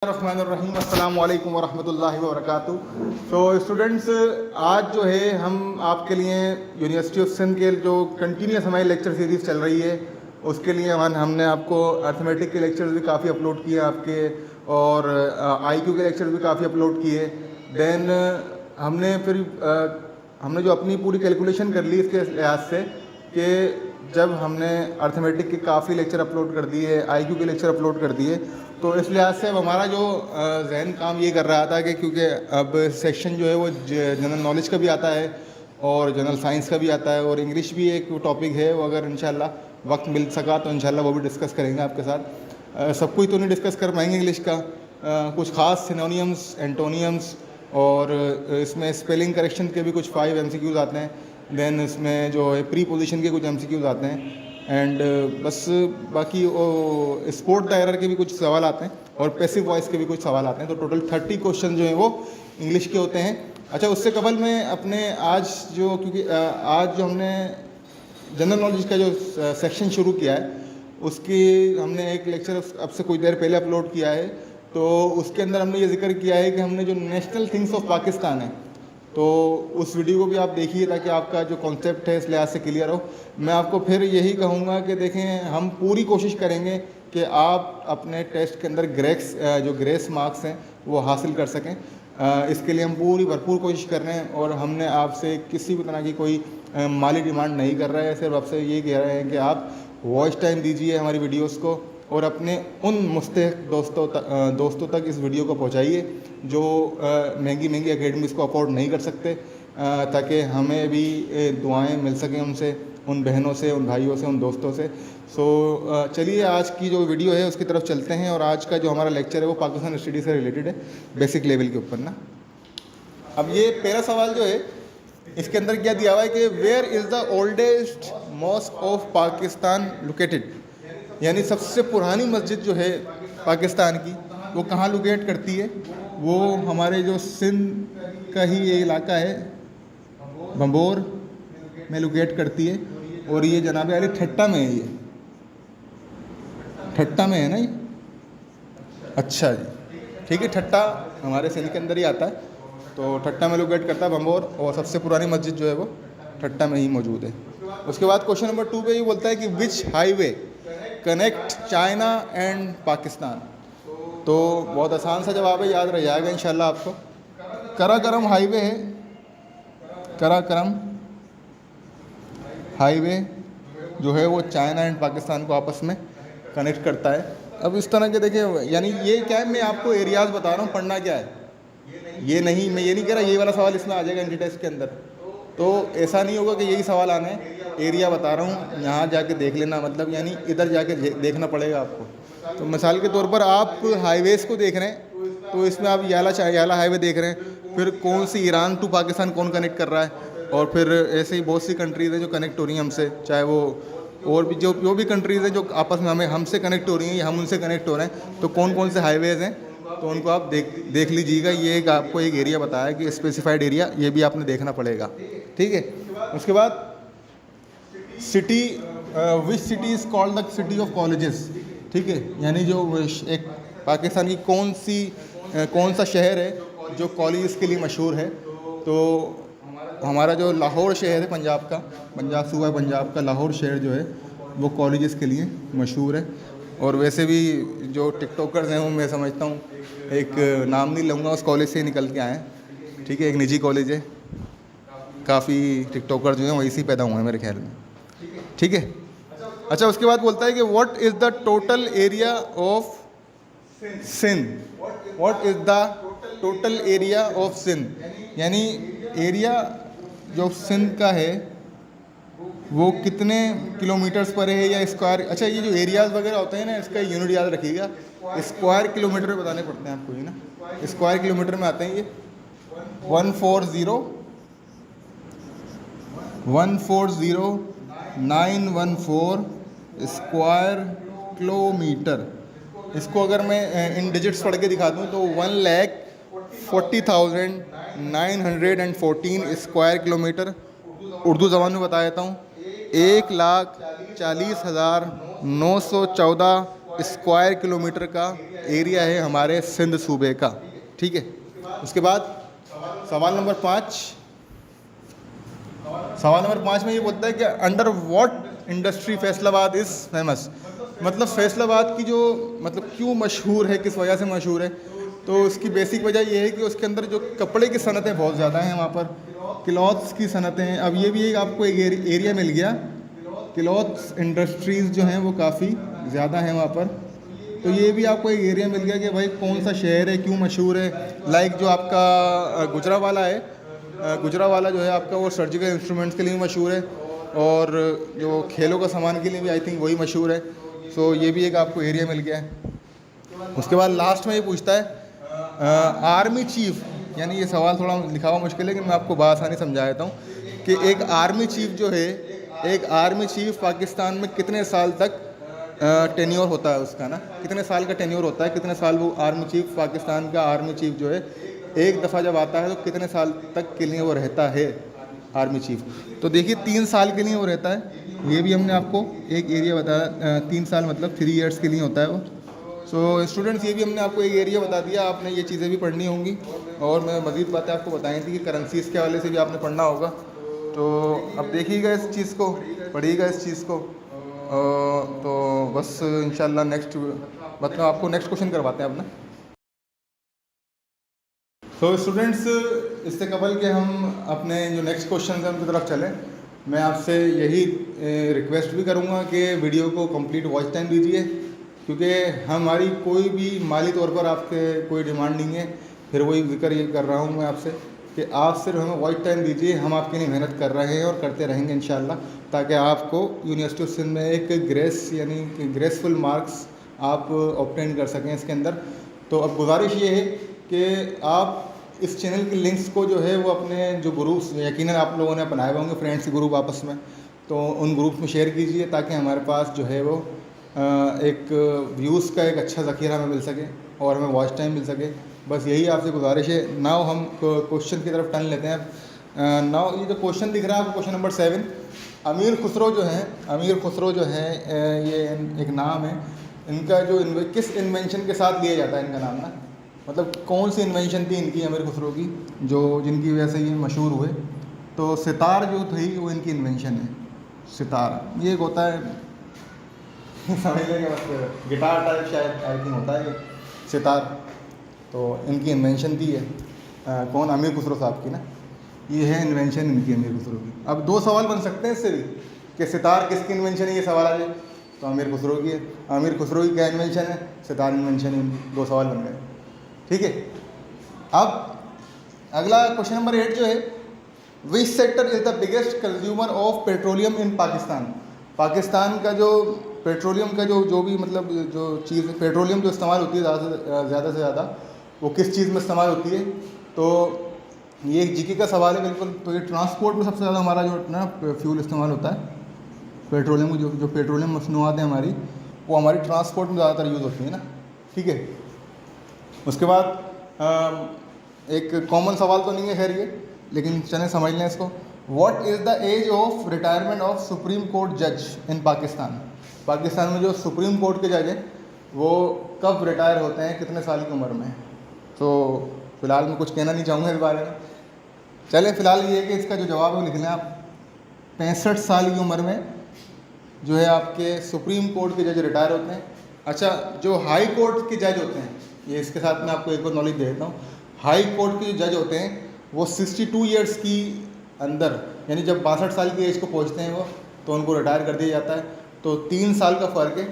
रहमानिर्रहीम अस्सलाम वालेकुम वरहमतुल्लाहि वबरकातुहू। तो स्टूडेंट्स, आज जो है हम आपके लिए यूनिवर्सिटी ऑफ सिंध के जो कंटिन्यूस हमारी लेक्चर सीरीज़ चल रही है उसके लिए हमने आपको अर्थमेटिक के लेक्चर्स भी काफ़ी अपलोड किए आपके, और आईक्यू के लेक्चर भी काफ़ी अपलोड किए। देन हमने जो अपनी पूरी कैलकुलेशन कर ली इसके लिहाज से कि जब हमने अर्थमेटिक के काफ़ी लेक्चर अपलोड कर दिए, आईक्यू के लेक्चर अपलोड कर दिए, तो इस लिहाज से अब हमारा जो जहन काम ये कर रहा था कि क्योंकि अब सेक्शन जो है वो जनरल नॉलेज का भी आता है और जनरल साइंस का भी आता है, और इंग्लिश भी एक टॉपिक है, वो अगर इंशाल्लाह वक्त मिल सका तो इंशाल्लाह वो भी डिस्कस करेंगे आपके साथ। सब कुछ तो नहीं डिस्कस कर पाएंगे इंग्लिश का, कुछ ख़ास सिनोनियम्स, एंटोनियम्स, और इसमें स्पेलिंग करेक्शन के भी कुछ 5 MCQs आते हैं। देन इसमें जो है प्री पोजिशन के कुछ MCQs आते हैं, एंड बस बाकी स्पोर्ट दायरा के भी कुछ सवाल आते हैं और पैसिव वॉइस के भी कुछ सवाल आते हैं। तो टोटल 30 क्वेश्चन जो हैं वो इंग्लिश के होते हैं। अच्छा, उससे कबल में अपने आज जो हमने जनरल नॉलेज का जो सेक्शन शुरू किया है उसकी हमने एक लेक्चर अब से कुछ देर पहले अपलोड किया है। तो उसके अंदर हमने ये जिक्र किया है कि हमने जो नेशनल थिंग्स ऑफ पाकिस्तान है, तो उस वीडियो को भी आप देखिए ताकि आपका जो कॉन्सेप्ट है इस लिहाज से क्लियर हो। मैं आपको फिर यही कहूँगा कि देखें, हम पूरी कोशिश करेंगे कि आप अपने टेस्ट के अंदर ग्रेस मार्क्स हैं वो हासिल कर सकें। इसके लिए हम पूरी भरपूर कोशिश कर रहे हैं, और हमने आपसे किसी भी तरह की कोई माली डिमांड नहीं कर रहा है। सिर्फ आपसे ये कह रहे हैं कि आप वॉच टाइम दीजिए हमारी वीडियोस को, और अपने उन मुस्तहिक दोस्तों तक इस वीडियो को पहुंचाइए जो महंगी एकेडमीज़ को अफोर्ड नहीं कर सकते, ताकि हमें भी दुआएं मिल सकें उनसे, उन बहनों से, उन भाइयों से, उन दोस्तों से। चलिए आज की जो वीडियो है उसकी तरफ चलते हैं। और आज का जो हमारा लेक्चर है वो पाकिस्तान स्टडी से रिलेटेड है, बेसिक लेवल के ऊपर ना। अब ये पहला सवाल जो है इसके अंदर क्या दिया हुआ है कि where is the oldest mosque of Pakistan located, यानी सबसे पुरानी मस्जिद जो है पाकिस्तान की वो कहाँ लोकेट करती है। वो हमारे जो सिंध का ही ये इलाका है, बंबोर में लोकेट करती है, और ये जनाब अली ठट्टा में है। ये ठट्टा में है ना ये? अच्छा जी, ठीक है, ठट्टा हमारे सिंध के अंदर ही आता है, तो ठट्टा में लोकेट करता है बंबोर, और सबसे पुरानी मस्जिद जो है वो ठट्टा में ही मौजूद है। उसके बाद क्वेश्चन नंबर 2 पे ये बोलता है कि which highway connect China and Pakistan. तो बहुत आसान सा जवाब है, याद रह जाएगा इंशाल्लाह आपको। कराकरम हाईवे है, कराकरम हाईवे जो है वो चाइना एंड पाकिस्तान को आपस में कनेक्ट करता है। अब इस तरह के देखिए, यानी ये क्या है, मैं आपको एरियाज़ बता रहा हूँ, पढ़ना क्या है ये नहीं, मैं ये नहीं कह रहा ये वाला सवाल इसमें आ जाएगा एंटी टेस्ट के अंदर, तो ऐसा नहीं होगा कि यही सवाल आना है। एरिया बता रहा हूँ, यहाँ जाके देख लेना, मतलब यानी इधर जाके देखना पड़ेगा आपको। तो मिसाल के तौर पर आप हाईवेज़ को देख रहे हैं, तो इसमें आप याला हाईवे देख रहे हैं, फिर कौन सी ईरान टू पाकिस्तान कौन कनेक्ट कर रहा है, और फिर ऐसे ही बहुत सी कंट्रीज़ हैं जो कनेक्ट हो रही हैं हमसे, चाहे वो और भी जो भी कंट्रीज़ हैं जो आपस में हमसे कनेक्ट हो रही हैं या हम उनसे कनेक्ट हो रहे हैं, तो कौन कौन से हाईवेज़ हैं तो उनको आप देख लीजिएगा। ये आपको एक एरिया बताया कि स्पेसिफाइड एरिया, ये भी आपने देखना पड़ेगा, ठीक है। उसके बाद city, which city is called the city of colleges, ठीक है, यानी जो एक पाकिस्तान की कौन सा शहर है जो कॉलेज के लिए मशहूर है। तो हमारा जो लाहौर शहर है पंजाब सूबा पंजाब का लाहौर शहर जो है वो कॉलेजेस के लिए मशहूर है। और वैसे भी जो टिकटॉकर्स हैं वो मैं समझता हूँ, एक नाम नहीं लूँगा, उस कॉलेज से निकल के आए हैं, ठीक है, एक निजी कॉलेज है, काफ़ी टिकटॉकर जो हैं वहीं से पैदा हुए हैं मेरे ख्याल में, ठीक है। अच्छा, उसके बाद बोलता है कि what is the total area of Sindh, what is the total area of Sindh, यानी एरिया जो सिंध का है वो कितने किलोमीटर्स पर है या स्क्वायर। अच्छा, ये जो एरियाज़ वगैरह होते हैं ना, इसका यूनिट याद रखिएगा, स्क्वायर किलोमीटर में बताने पड़ते हैं आपको, ये ना स्क्वायर किलोमीटर में आते हैं ये 140,914 स्क्वायर किलोमीटर। इसको अगर मैं इन डिजिट्स पढ़ के दिखा दूँ तो 1,40,914 स्क्वायर किलोमीटर। उर्दू ज़बान में बता देता हूँ, 1,40,914 स्क्वायर किलोमीटर का एरिया है हमारे सिंध सूबे का, ठीक है। उसके बाद सवाल नंबर 5 में ये बोलता है कि under what industry Faisalabad is famous, मतलब फैसलाबाद की जो मतलब क्यों मशहूर है, किस वजह से मशहूर है। तो उसकी बेसिक वजह ये है कि उसके अंदर जो कपड़े की सनतें बहुत ज़्यादा हैं वहाँ पर, क्लॉथ्स की सनतें हैं। अब ये भी एक आपको एक एरिया मिल गया, क्लॉथ्स इंडस्ट्रीज़ जो हैं वो काफ़ी ज़्यादा हैं वहाँ पर। तो ये भी आपको एक एरिया मिल गया कि भाई कौन सा शहर है, क्यों मशहूर है। लाइक जो आपका गुजरावाला है, गुजरावाला जो है आपका वो सर्जिकल इंस्ट्रूमेंट्स के लिए मशहूर है, और जो खेलों का सामान के लिए भी आई थिंक वही मशहूर है। सो ये भी एक आपको एरिया मिल गया है। उसके बाद लास्ट में ये पूछता है आर्मी चीफ, यानी ये सवाल थोड़ा लिखा हुआ मुश्किल है, लेकिन मैं आपको बासानी समझा देता हूँ कि एक आर्मी चीफ जो है, एक आर्मी चीफ पाकिस्तान में कितने साल तक टेन्योर होता है उसका ना, कितने साल का टेन्योर होता है, कितने साल वो आर्मी चीफ, पाकिस्तान का आर्मी चीफ जो है एक दफ़ा जब आता है तो कितने साल तक के लिए वो रहता है आर्मी चीफ। तो देखिए 3 साल के लिए वो रहता है, ये भी हमने आपको एक एरिया बताया। 3 साल मतलब 3 ईयर्स के लिए होता है वो। सो स्टूडेंट्स ये भी हमने आपको एक एरिया बता दिया, आपने ये चीज़ें भी पढ़नी होंगी, और मैं मज़ीद बातें आपको बताई थी कि करेंसीज़ के हवाले से भी आपने पढ़ना होगा। तो अब देखिएगा इस चीज़ को, पढ़िएगा इस चीज़ को। तो बस इंशाल्लाह नेक्स्ट मतलब आपको नेक्स्ट क्वेश्चन करवाते हैं अपना। तो स्टूडेंट्स इससे कबल के हम अपने जो नेक्स्ट क्वेश्चन है उनकी तरफ चलें, मैं आपसे यही रिक्वेस्ट भी करूंगा कि वीडियो को कंप्लीट वॉच टाइम दीजिए, क्योंकि हमारी कोई भी माली तौर पर आपके कोई डिमांड नहीं है। फिर वही जिक्र ये कर रहा हूँ मैं आपसे कि आप सिर्फ हमें वॉच टाइम दीजिए, हम आपके लिए मेहनत कर रहे हैं और करते रहेंगे इंशाल्लाह, ताकि आपको यूनिवर्सिटी ऑफ सिंध में एक ग्रेस यानी ग्रेसफुल मार्क्स आप ऑब्टेन कर सकें इसके अंदर। तो अब गुजारिश ये है कि आप इस चैनल की लिंक्स को जो है वो अपने जो ग्रुप्स यकीनन आप लोगों ने बनाए हुए होंगे फ्रेंड्स के ग्रुप आपस में, तो उन ग्रुप में शेयर कीजिए, ताकि हमारे पास जो है वो एक व्यूज़ का एक अच्छा ज़ख़ीरा हमें मिल सके और हमें वॉच टाइम मिल सके। बस यही आपसे गुजारिश है। नाउ हम क्वेश्चन की तरफ टर्न लेते हैं। नाउ ये जो क्वेश्चन दिख रहा है आपको, क्वेश्चन नंबर 7, अमीर खुसरो जो हैं, अमीर खुसरो जो हैं ये एक नाम है इनका, जो किस इन्वेंशन के साथ लिया जाता है इनका नाम ना, मतलब कौन सी इन्वेंशन थी इनकी अमीर खुसरो की जो जिनकी वजह से ये मशहूर हुए। तो सितार जो थी वो इनकी इन्वेंशन है। सितार ये एक होता है समझ लेंगे, बस गिटार टाइप शायद आई थिंक होता है ये सितार। तो इनकी इन्वेंशन थी है कौन, अमीर खुसरो साहब की ना, ये है इन्वेंशन इनकी अमीर खुसरो की। अब 2 सवाल बन सकते हैं इससे भी कि सितार किसकी इन्वेंशन है, ये सवाल आ जाए तो अमीर खुसरो की है। अमीर खुसरो की क्या इन्वेंशन है, सितार इन्वेंशन है। 2 सवाल बन गए, ठीक है। अब अगला क्वेश्चन नंबर 8 जो है, which sector is the biggest consumer of petroleum in Pakistan. Pakistan का जो पेट्रोलियम का जो भी मतलब जो चीज़ पेट्रोलियम जो इस्तेमाल होती है ज़्यादा से ज़्यादा वो किस चीज़ में इस्तेमाल होती है। तो ये एक जीके का सवाल है बिल्कुल। तो ये ट्रांसपोर्ट में सबसे ज़्यादा हमारा जो ना फ्यूल इस्तेमाल होता है, पेट्रोलियम की जो पेट्रोलियम मसनूआत हैं हमारी, वो हमारी ट्रांसपोर्ट में ज़्यादातर यूज़ होती है ना, ठीक है। उसके बाद एक कॉमन सवाल तो नहीं है खैर ये, लेकिन चलें समझ लें इसको। What is the age of retirement of supreme court जज इन पाकिस्तान। पाकिस्तान में जो सुप्रीम कोर्ट के जज हैं वो कब रिटायर होते हैं, कितने साल की उम्र में। तो फ़िलहाल मैं कुछ कहना नहीं चाहूँगा इस बारे में। चलें फ़िलहाल ये है कि इसका जो जवाब है वो लिख लें आप। 65 साल की उम्र में जो है आपके सुप्रीम कोर्ट के जज रिटायर होते हैं। अच्छा, जो हाई कोर्ट के जज होते हैं, ये इसके साथ मैं आपको एक और नॉलेज दे देता हूँ। हाई कोर्ट के जो जज होते हैं वो 62 ईयर्स की अंदर, यानी जब 62 साल की एज को पहुँचते हैं वो, तो उनको रिटायर कर दिया जाता है। तो 3 साल का फ़र्क है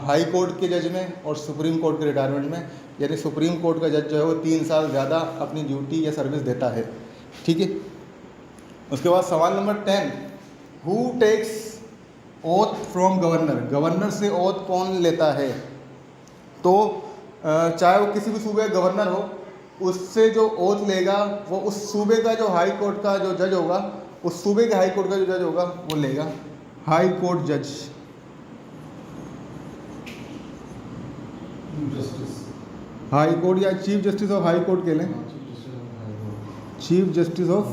हाई कोर्ट के जज में और सुप्रीम कोर्ट के रिटायरमेंट में। यानी सुप्रीम कोर्ट का जज जो है वो 3 साल ज़्यादा अपनी ड्यूटी या सर्विस देता है, ठीक है। उसके बाद सवाल number 10, who takes oath from governor. Governor से ओथ कौन लेता है। तो चाहे वो किसी भी सूबे का गवर्नर हो, उससे जो ओथ लेगा वो उस सूबे का जो हाई कोर्ट का जो जज होगा, उस सूबे के हाई कोर्ट का जो जज होगा वो लेगा, हाई कोर्ट जज। हाई कोर्ट या chief justice of high court कह लें, chief justice of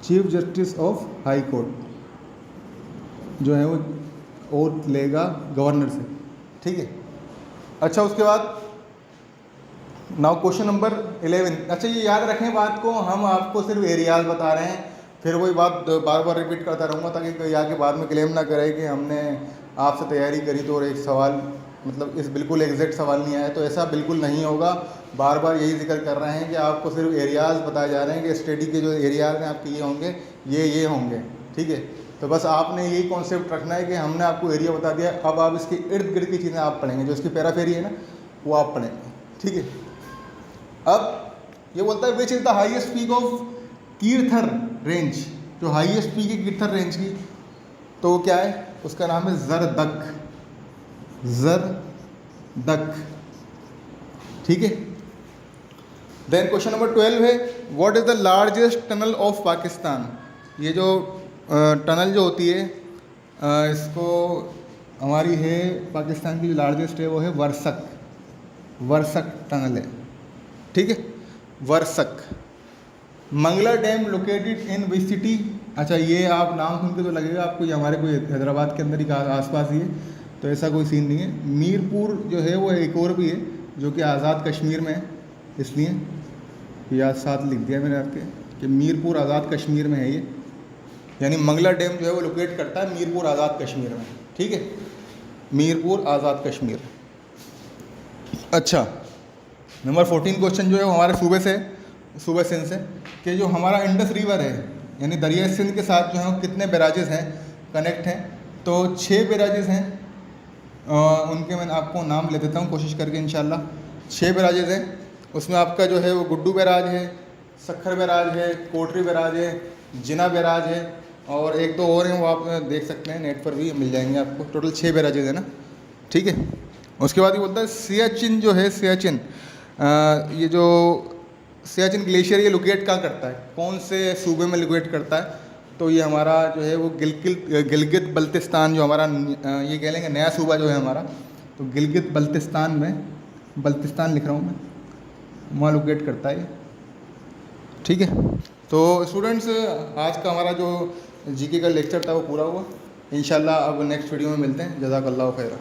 chief justice of high court जो है वो ओथ लेगा गवर्नर से, ठीक है। अच्छा, उसके बाद नाउ क्वेश्चन नंबर 11। अच्छा, ये याद रखें बात को, हम आपको सिर्फ एरियाज बता रहे हैं, फिर वही बात बार बार रिपीट करता रहूँगा ताकि कोई आके बाद में क्लेम ना करे कि हमने आपसे तैयारी करी तो और एक सवाल मतलब इस बिल्कुल एग्जैक्ट सवाल नहीं आया, तो ऐसा बिल्कुल नहीं होगा। बार बार यही जिक्र कर रहे हैं कि आपको सिर्फ एरियाज़ बताए जा रहे हैं कि स्टडी के जो एरियाज़ हैं आपके ये होंगे, ये होंगे, ठीक है। तो बस आपने यही कॉन्सेप्ट रखना है कि हमने आपको एरिया बता दिया, अब आप इसके इर्द गिर्द की चीज़ें आप पढ़ेंगे, जो इसकी पैराफेरी है ना वो आप पढ़ेंगे, ठीक है। अब ये बोलता है which is the highest peak of Kirthar range, जो हाईएस्ट पीक है कीर्थर रेंज की, तो वो क्या है, उसका नाम है ज़रदक, ज़रदक, ठीक है। देन क्वेश्चन नंबर 12 है what is the largest tunnel of Pakistan. ये जो टनल जो होती है इसको हमारी है पाकिस्तान की जो लार्जेस्ट है वो है वर्सक टनल है, ठीक है, वर्सक। Mangla dam located in which city. अच्छा, ये आप नाम सुन के तो लगेगा आपको ये हमारे कोई हैदराबाद के अंदर ही आसपास ही है, तो ऐसा कोई सीन नहीं है। मीरपुर जो है वो एक और भी है जो कि आज़ाद कश्मीर में है, इसलिए या साथ लिख दिया मैंने आपके कि मीरपुर आज़ाद कश्मीर में है ये, यानी मंगला डैम जो है वो लोकेट करता है मीरपुर आज़ाद कश्मीर में, ठीक है, मीरपुर आज़ाद कश्मीर। अच्छा, नंबर 14 क्वेश्चन जो है वो हमारे सूबे सिंध से कि जो हमारा इंडस रिवर है यानी दरिया सिंध के साथ जो है वो कितने बैराजेस हैं कनेक्ट हैं, तो 6 बैराजेस हैं। उनके मैं आपको नाम ले देता हूँ कोशिश करके इंशाल्लाह। 6 बैराजेस हैं, उसमें आपका जो है वो गुड्डू बैराज है, सखर बैराज है, कोटरी बैराज है, जिना बैराज है, और एक दो और हैं वो आप देख सकते हैं, नेट पर भी मिल जाएंगे आपको। टोटल 6 बैराजेस है ना, ठीक है। उसके बाद ये बोलता है सियाचिन जो है सियाचिन, ये जो सियाचिन ग्लेशियर ये लोकेट कहाँ करता है, कौन से सूबे में लोकेट करता है, तो ये हमारा जो है वो गिलगित बल्तिस्तान जो हमारा ये कह लेंगे नया सूबा जो है हमारा, तो गिलगित बल्तिस्तान में, बल्तिस्तान लिख रहा हूँ मैं, वहाँ लोकेट करता है, ठीक है। तो स्टूडेंट्स आज का हमारा जो जीके का लेक्चर था वो पूरा हुआ। इंशाल्लाह अब नेक्स्ट वीडियो में मिलते हैं। जज़ाकल्लाहु खैरा।